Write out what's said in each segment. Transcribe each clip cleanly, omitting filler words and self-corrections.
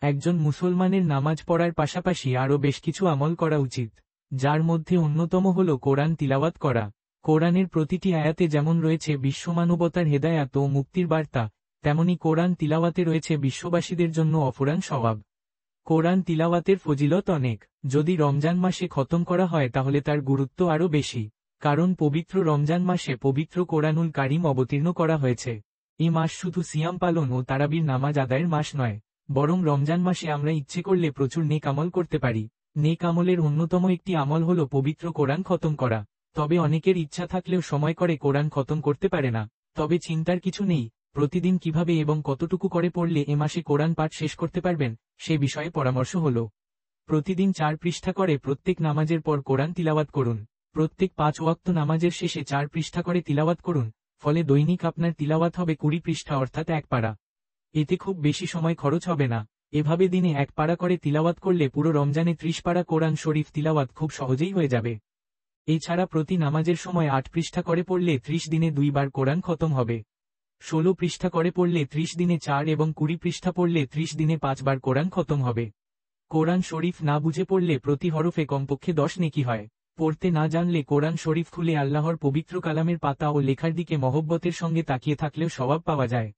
একজন মুসলমানের নামাজ পড়ার পাশাপাশি আরও বেশ কিছু আমল করা উচিত, যার মধ্যে অন্যতম হল কোরআন তিলাওয়াত করা। কোরআনের প্রতিটি আয়াতে যেমন রয়েছে বিশ্বমানবতার হেদায়াত ও মুক্তির বার্তা, তেমনি কোরআন তিলাওয়াতে রয়েছে বিশ্ববাসীদের জন্য অফুরান সওয়াব। কোরআন তিলাওয়াতের ফজিলত অনেক। যদি রমজান মাসে খতম করা হয় তাহলে তার গুরুত্ব আরও বেশি, কারণ পবিত্র রমজান মাসে পবিত্র কোরআনুল কারীম অবতীর্ণ করা হয়েছে। এ মাস শুধু সিয়াম পালন ও তারাবির নামাজ আদায়ের মাস নয়, বরং রমজান মাসে আমরা ইচ্ছে করলে প্রচুর নেক আমল করতে পারি। নেক আমলের অন্যতম একটি আমল হল পবিত্র কোরআন খতম করা। তবে অনেকের ইচ্ছা থাকলেও সময় করে কোরআন খতম করতে পারে না। তবে চিন্তার কিছু নেই, প্রতিদিন কিভাবে এবং কতটুকু করে পড়লে এ মাসে কোরআন পাঠ শেষ করতে পারবেন সে বিষয়ে পরামর্শ হল, প্রতিদিন 4 পৃষ্ঠা করে প্রত্যেক নামাজের পর কোরআন তিলাওয়াত করুন। প্রত্যেক 5 ওয়াক্ত নামাজের শেষে 4 পৃষ্ঠা করে তিলাওয়াত করুন। ফলে দৈনিক আপনার তিলাওয়াত হবে 20 পৃষ্ঠা অর্থাৎ 1 পারা। এতে খুব বেশি সময় খরচ হবে না। এভাবে দিনে 1 পারা করে তিলাওয়াত করলে পুরো রমজানে 30 পারা কোরআন শরীফ তিলাওয়াত খুব সহজেই হয়ে যাবে। এছাড়া প্রতি নামাজের সময় 8 পৃষ্ঠা করে পড়লে 30 দিনে 2 বার কোরআন খতম হবে। 16 পৃষ্ঠা করে পড়লে 30 দিনে 4 এবং 20 পৃষ্ঠা পড়লে 30 দিনে 5 বার কোরআন খতম হবে। কোরআন শরীফ না বুঝে পড়লে প্রতি হরফে কমপক্ষে 10 নেকি হয়। পড়তে না জানলে কোরআন শরীফ খুলে আল্লাহর পবিত্র কালামের পাতা ও লেখার দিকে মহব্বতের সঙ্গে তাকিয়ে থাকলেও সওয়াব পাওয়া যায়।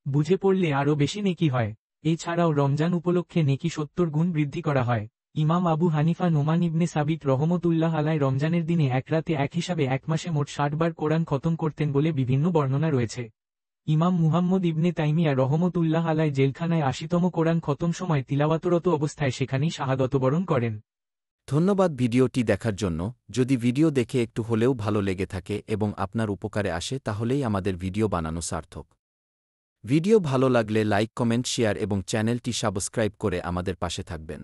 বুঝে পড়লে আরও বেশি নেকি হয়। এছাড়াও রমজান উপলক্ষে নেকি 70 গুণ বৃদ্ধি করা হয়। ইমাম আবু হানিফা নোমান ইবনে সাবিত রহমতুল্লাহ আলাইহ রমজানের দিনে 1 রাতে 1 হিসাবে 1 মাসে মোট 60 বার কোরআন খতম করতেন বলে বিভিন্ন বর্ণনা রয়েছে। ইমাম মুহাম্মদ ইবনে তাইমিয়া রহমতুল্লাহ আলাইহ জেলখানায় 80তম কোরআন খতম সময় তিলাওয়াতরত অবস্থায় সেখানেই শাহাদত বরণ করেন। ধন্যবাদ ভিডিওটি দেখার জন্য। যদি ভিডিও দেখে একটু হলেও ভালো লেগে থাকে এবং আপনার উপকারে আসে তাহলেই আমাদের ভিডিও বানানো সার্থক। ভিডিও ভালো লাগলে লাইক, কমেন্ট, শেয়ার এবং চ্যানেলটি সাবস্ক্রাইব করে আমাদের পাশে থাকবেন।